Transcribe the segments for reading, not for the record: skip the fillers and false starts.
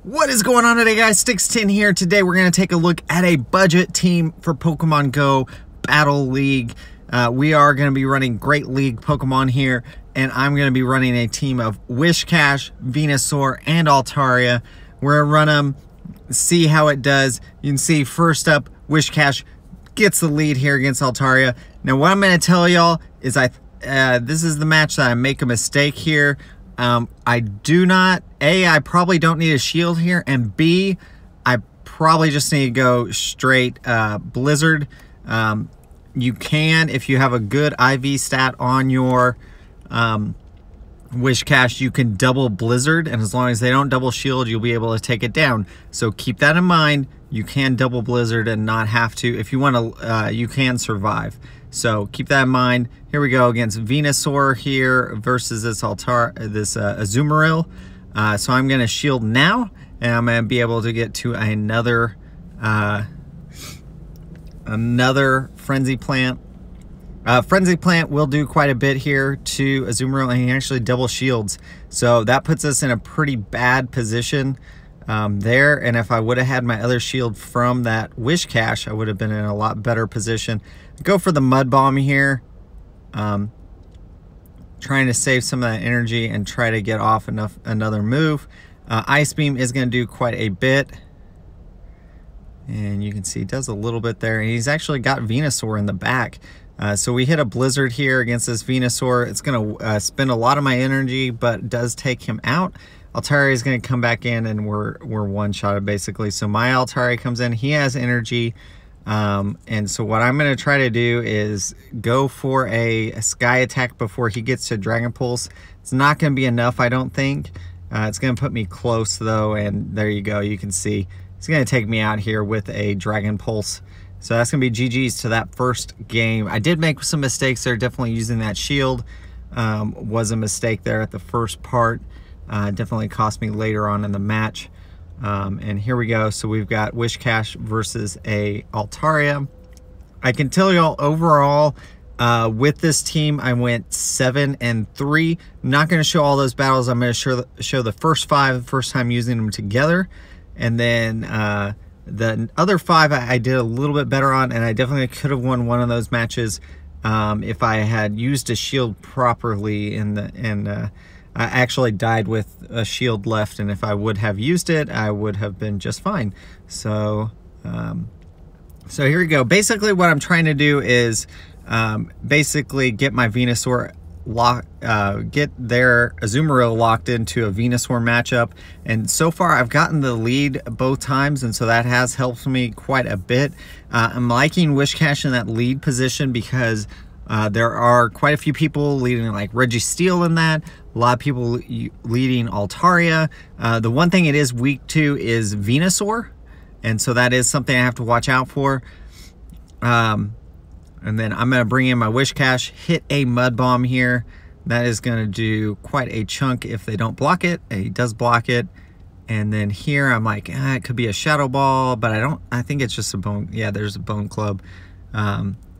What is going on today, guys? Sticks10 here. Today we're going to take a look at a budget team for Pokemon Go Battle League. We are going to be running Great League Pokemon here, and I'm going to be running a team of Whishcash, Venusaur, and Altaria. We're going to run them, see how it does. You can see first up, Whishcash gets the lead here against Altaria. Now what I'm going to tell y'all is this is the match that I make a mistake here. I do not, A, I probably don't need a shield here, and B, I probably just need to go straight Blizzard. You can, if you have a good IV stat on your Whishcash, you can double Blizzard, and as long as they don't double shield, you'll be able to take it down. So keep that in mind. You can double Blizzard and not have to. If you want to, you can survive. So keep that in mind. Here we go against Venusaur here versus this Azumarill. So I'm going to shield now, and I'm going to be able to get to another Frenzy Plant. Frenzy Plant will do quite a bit here to Azumarill, and he actually double shields. So that puts us in a pretty bad position there. And if I would have had my other shield from that Whishcash, I would have been in a lot better position. Go for the Mud Bomb here. Trying to save some of that energy and try to get off another move. Ice Beam is going to do quite a bit. And you can see he does a little bit there. And he's actually got Venusaur in the back. So we hit a Blizzard here against this Venusaur. It's going to spend a lot of my energy, but does take him out. Altaria is going to come back in, and we're one-shotted basically. So my Altaria comes in. He has energy. And so what I'm going to try to do is go for a Sky Attack before he gets to Dragon Pulse. It's not going to be enough, I don't think. It's going to put me close, though, and there you go. You can see it's going to take me out here with a Dragon Pulse. So that's going to be GG's to that first game. I did make some mistakes there. Definitely using that shield was a mistake there at the first part. Definitely cost me later on in the match. And here we go. So we've got Whishcash versus a Altaria. I can tell y'all overall with this team I went 7-3. I'm not going to show all those battles. I'm going to show the first 5, the first time using them together, and then the other 5 I did a little bit better on, and I definitely could have won one of those matches if I had used a shield properly. I actually died with a shield left, and if I would have used it, I would have been just fine. So, so here we go. Basically, what I'm trying to do is basically get my Venusaur get their Azumarill locked into a Venusaur matchup. And so far, I've gotten the lead both times, and so that has helped me quite a bit. I'm liking Whishcash in that lead position because there are quite a few people leading like Registeel in that. A lot of people leading Altaria. The one thing it is weak to is Venusaur, and so that is something I have to watch out for. And then I'm going to bring in my Whishcash, hit a Mud Bomb here. That is going to do quite a chunk if they don't block it. And he does block it. And then here I'm like, it could be a Shadow Ball, but I think it's just a Bone. Yeah, there's a Bone Club.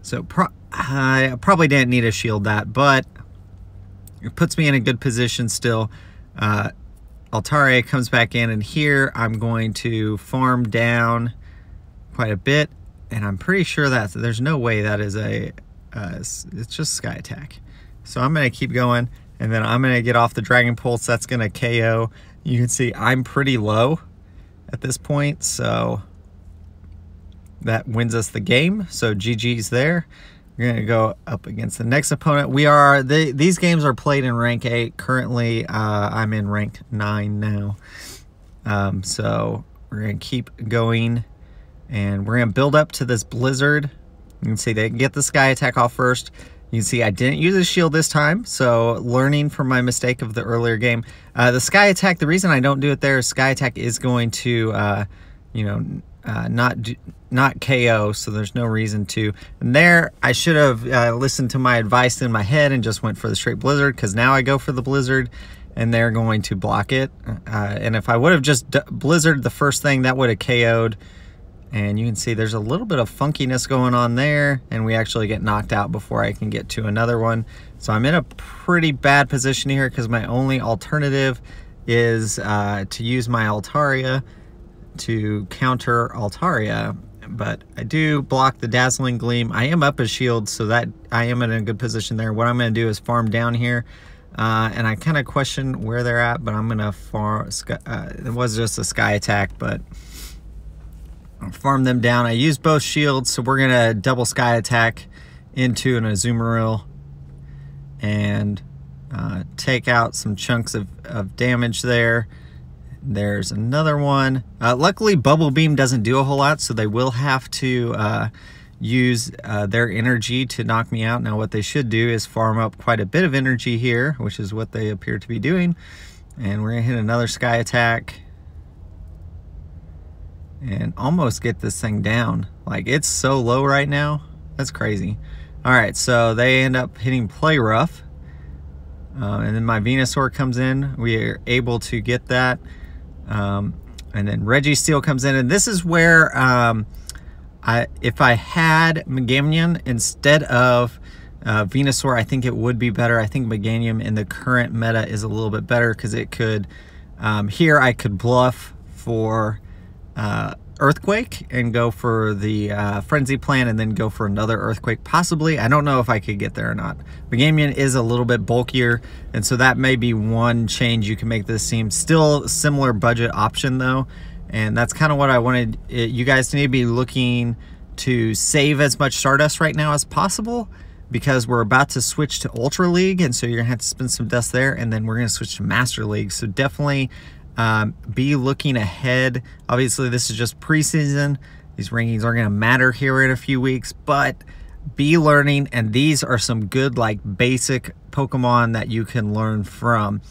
So I probably didn't need to shield that, but it puts me in a good position still. Altaria comes back in, and here I'm going to farm down quite a bit, and I'm pretty sure that there's no way that is it's just Sky Attack. So I'm going to keep going, and then I'm going to get off the Dragon Pulse. That's going to KO. You can see I'm pretty low at this point, so that wins us the game. So GG's there. We're going to go up against the next opponent. These games are played in rank 8. Currently, I'm in rank 9 now. So we're going to keep going, and we're going to build up to this Blizzard. You can see they get the Sky Attack off first. You can see I didn't use a shield this time, so learning from my mistake of the earlier game. The Sky Attack, the reason I don't do it there is Sky Attack is going to, you know, not KO, so there's no reason to. And there, I should have listened to my advice in my head and just went for the straight Blizzard, because now I go for the Blizzard, and they're going to block it. And if I would have just Blizzard the first thing, that would have KO'd. And you can see there's a little bit of funkiness going on there, and we actually get knocked out before I can get to another one. So I'm in a pretty bad position here because my only alternative is to use my Altaria to counter Altaria, but I do block the Dazzling Gleam. I am up a shield, so that I am in a good position there. What I'm going to do is farm down here, and I kind of question where they're at, but I'm going to farm. It was just a sky attack, but I'll farm them down. I use both shields, so we're going to double sky attack into an Azumarill and take out some chunks of damage there. There's another one. Luckily, Bubble Beam doesn't do a whole lot, so they will have to use their energy to knock me out. Now, what they should do is farm up quite a bit of energy here, which is what they appear to be doing. And we're going to hit another sky attack and almost get this thing down. Like, it's so low right now. That's crazy. All right, so they end up hitting Play Rough. And then my Venusaur comes in. We are able to get that. And then Registeel comes in. And this is where if I had Meganium instead of Venusaur, I think it would be better. I think Meganium in the current meta is a little bit better because it could, here I could bluff for Earthquake and go for the Frenzy Plant and then go for another Earthquake possibly. I don't know if I could get there or not. Meganium is a little bit bulkier, and so that may be one change you can make this team. Still similar budget option though, and that's kind of what I wanted. You guys need to be looking to save as much Stardust right now as possible, because we're about to switch to Ultra League, and so you're gonna have to spend some dust there, and then we're gonna switch to Master League. So definitely be looking ahead. Obviously, this is just preseason. These rankings are going to matter here in a few weeks, but be learning, and these are some good, like, basic Pokemon that you can learn from.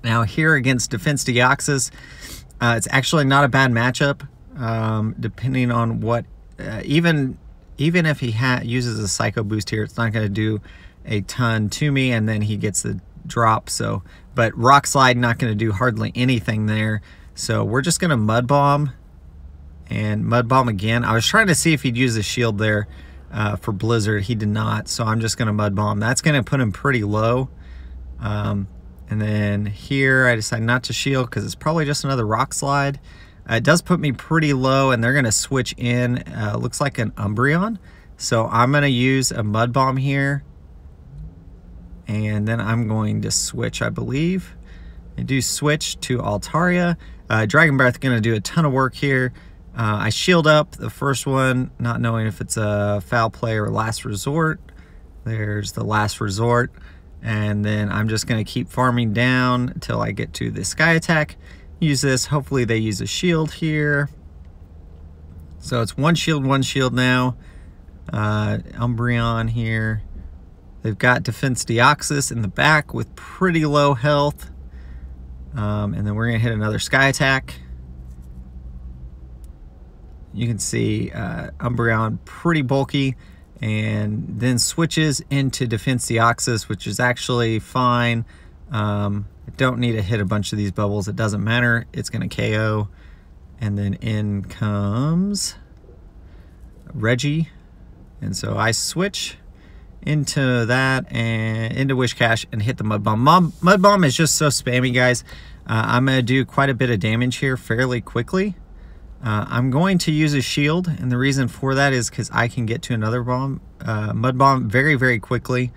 Now, here against Defense Deoxys, it's actually not a bad matchup, depending on what, even if he uses a Psycho Boost here, it's not going to do a ton to me, and then he gets the drop. So, but Rock Slide not going to do hardly anything there, so we're just going to Mud Bomb and Mud Bomb again. I was trying to see if he'd use a shield there for Blizzard. He did not, so I'm just going to Mud Bomb. That's going to put him pretty low, and then here I decide not to shield because it's probably just another Rock Slide. It does put me pretty low, and they're going to switch in, looks like an Umbreon, so I'm going to use a Mud Bomb here. And then I'm going to switch, I believe. I do switch to Altaria. Dragon Breath going to do a ton of work here. I shield up the first one, not knowing if it's a foul play or last resort. There's the last resort. And then I'm just going to keep farming down until I get to the sky attack. Use this. Hopefully they use a shield here. So it's one shield now. Umbreon here. They've got Defense Deoxys in the back with pretty low health. And then we're going to hit another sky attack. You can see Umbreon pretty bulky, and then switches into Defense Deoxys, which is actually fine. I don't need to hit a bunch of these bubbles. It doesn't matter. It's going to KO. And then in comes Reggie. And so I switch into that and into Whishcash and hit the Mud Bomb. Mud Bomb is just so spammy, guys. I'm going to do quite a bit of damage here fairly quickly. I'm going to use a shield, and the reason for that is because I can get to another bomb, Mud Bomb very, very quickly.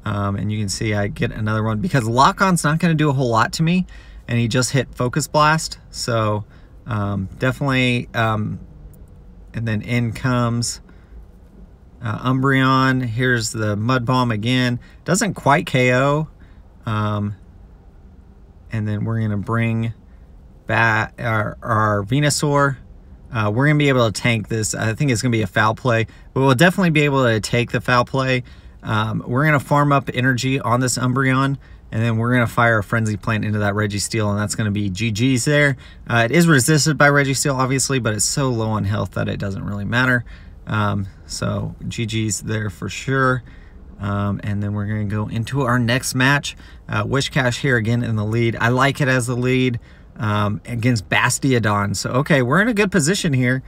And you can see I get another one because Lock-On's not going to do a whole lot to me, and he just hit Focus Blast. So definitely, and then in comes Umbreon. Here's the Mud Bomb again. Doesn't quite KO. And then we're going to bring back our Venusaur. We're going to be able to tank this. I think it's going to be a foul play, but we'll definitely be able to take the foul play. We're going to farm up energy on this Umbreon, and then we're going to fire a Frenzy Plant into that Registeel, and that's going to be GG's there. It is resisted by Registeel, obviously, but it's so low on health that it doesn't really matter. So GG's there for sure. And then we're going to go into our next match. Whishcash here again in the lead. I like it as the lead against Bastiodon. So, okay, we're in a good position here.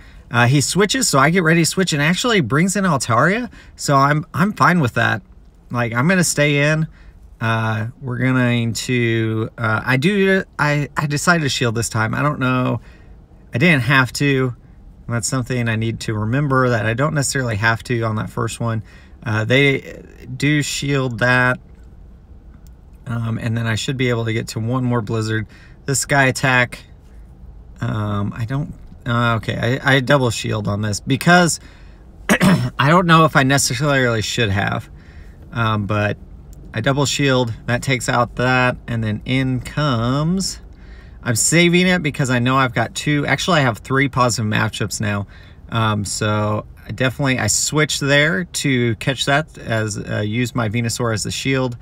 He switches, so I get ready to switch, and actually brings in Altaria. So I'm fine with that. Like, I'm going to stay in. we're going to, I decided to shield this time. I don't know, I didn't have to. That's something I need to remember, that I don't necessarily have to on that first one. They do shield that. And then I should be able to get to one more blizzard. This sky attack, I don't, okay, I double shield on this because I don't know if I necessarily should have, but I double shield, that takes out that, and then in comes, I'm saving it because I know I've got two, actually I have 3 positive matchups now. So I switched there to catch that, as use my Venusaur as the shield.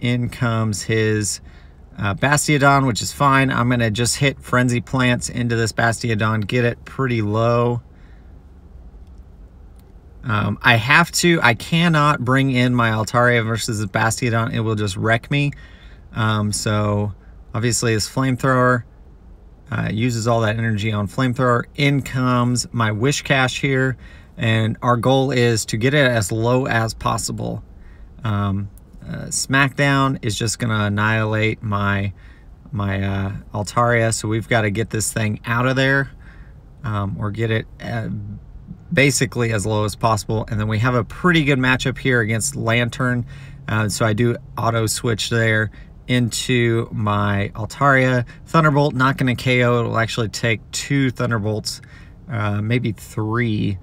In comes his Bastiodon, which is fine. I'm going to just hit Frenzy Plants into this Bastiodon, get it pretty low. I cannot bring in my Altaria versus the Bastiodon. It will just wreck me. So obviously this Flamethrower uses all that energy on Flamethrower. In comes my Whishcash here, and our goal is to get it as low as possible. Smackdown is just going to annihilate my Altaria, so we've got to get this thing out of there, or get it basically as low as possible. And then we have a pretty good matchup here against Lantern, so I do auto switch there into my Altaria. Thunderbolt, not going to KO. It'll actually take 2 Thunderbolts, maybe 3,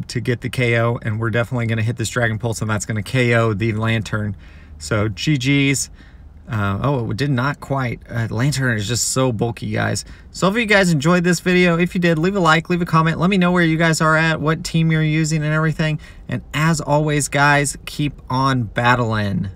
to get the KO, and we're definitely going to hit this Dragon Pulse, and that's going to KO the Lantern. So GG's. Oh, it did not quite. Lantern is just so bulky, guys. So if you guys enjoyed this video, if you did, leave a like, leave a comment, let me know where you guys are at, what team you're using and everything. And as always, guys, keep on battling.